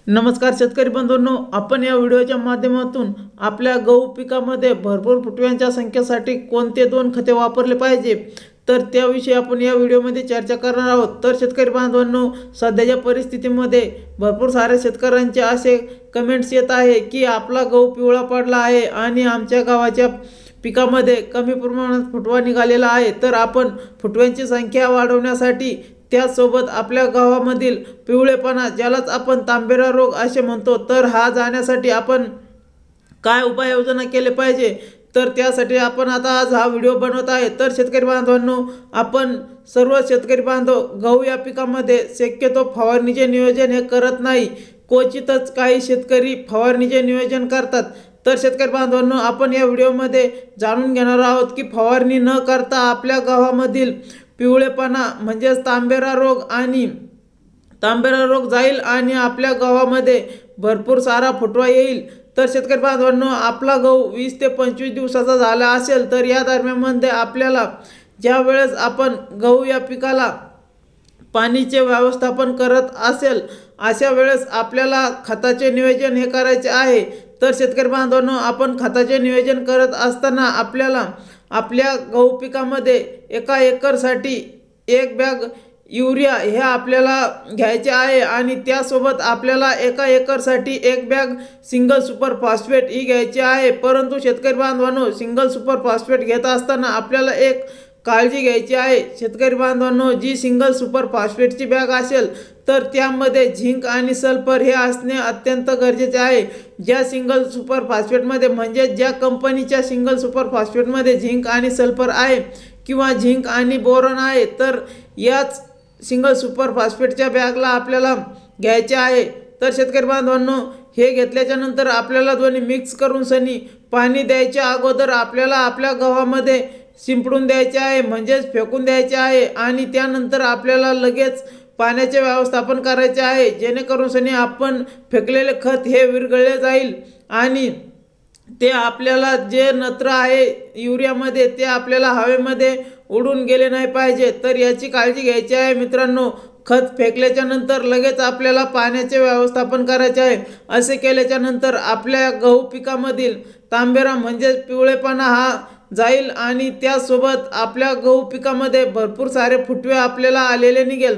नमस्कार शेतकरी बंधूंनो, आपण या व्हिडिओच्या माध्यमातून आपल्या गहू पिकामध्ये भरपूर फुटव्यांच्या संख्येसाठी कोणते दोन खते वापरले पाहिजे तर त्याविषयी आपण या व्हिडिओमध्ये चर्चा करणार आहोत। तर शेतकरी बांधवांनो, सध्याच्या परिस्थितीमध्ये भरपूर सारे शेतकऱ्यांचे असे कमेंट्स येत आहे की आपला गहू पिवळा पडला आहे आणि आमच्या गावाच्या पिकामध्ये कमी प्रमाणात फुटवा निघालेला आहे। तर आपण फुटव्यांची संख्या वाढवण्यासाठी त्यासोबत आपल्या गावामधील पिवळेपणा, ज्यालाच आपण तांबेरा रोग असे म्हणतो, तर हा जाण्यासाठी आपण काय उपाययोजना केले पाहिजे तर त्यासाठी आपण आता आज हा व्हिडिओ बनवत आहे। तर शेतकरी बांधवांनो, आपण सर्व शेतकरी बांधव गहू या पिकामध्ये शक्यतो फवारणीचे नियोजन हे करत नाही। क्वचितच काही शेतकरी फवारणीचे नियोजन करतात। तर शेतकरी बांधवांनो, आपण या व्हिडिओमध्ये जाणून घेणार आहोत की फवारणी न करता आपल्या गावामधील पिवळेपणा म्हणजे तांबेरा रोग जाईल आणि आपल्या गावामध्ये भरपूर सारा फुटवा येईल। तर शेतकरी बांधवांनो, आपला गहू 20 ते 25 दिवसाचा झाला असेल तर या दरम्यानमध्ये आपल्याला ज्या वेळेस आपण गहू या पिकाला पाणीचे व्यवस्थापन करत असेल अशा वेळेस आपल्याला खताचे नियोजन हे करायचे आहे। तर शेतकरी बांधवांनो, आपण खताचे नियोजन करत असताना आपल्याला आपल्या गहू पिकामध्ये एका एकरसाठी 1 बॅग युरिया हे आपल्याला घ्यायचे आहे आणि त्यासोबत आपल्याला एका एकरसाठी 1 बॅग सिंगल सुपर फॉस्फेट ही घ्यायची आहे। परंतु शेतकरी बांधवांनो, सिंगल सुपर फॉस्फेट घेत असताना आपल्याला एक काळजी घ्यायची आहे। शेतकरी बांधवांनो, जी सिंगल सुपर फॉस्फेटची बॅग असेल तर त्यामध्ये झिंक आणि सल्फर हे असणे अत्यंत गरजेचे आहे। ज्या सिंगल सुपर फॉस्फेटमध्ये म्हणजे ज्या कंपनीच्या सिंगल सुपर फॉस्फेटमध्ये झिंक आणि सल्फर आहे किंवा झिंक आणि बोरॉन आहे, तर याच सिंगल सुपर फॉस्फेटच्या बॅगला आपल्याला घ्यायचे आहे। तर शेतकरी बांधवांनो, हे घेतल्याच्या नंतर आपल्याला दोन्ही मिक्स करून सनी पाणी द्यायच्या अगोदर आपल्याला आपल्या गव्हामध्ये शिंपडून द्यायचे आहे, म्हणजेच फेकून द्यायचे आहे आणि त्यानंतर आपल्याला लगेच पाण्याचे व्यवस्थापन करायचे आहे, जेणेकरून सनी आपण फेकलेले खत हे विरघळले जाईल आणि ते आपल्याला जे नत्र आहे युरियामध्ये ते आपल्याला हवेमध्ये उडून गेले नाही पाहिजे। तर याची काळजी घ्यायची आहे मित्रांनो। खत फेकल्याच्या नंतर लगेच आपल्याला पाण्याचे व्यवस्थापन करायचे आहे। असे केल्याच्या नंतर आपल्या गहू पिकामधील तांबेरा म्हणजे पिवळेपणा हा जाईल आणि त्यासोबत आपल्या गहू पिकामध्ये भरपूर सारे फुटवे आपल्याला आलेले निघेल।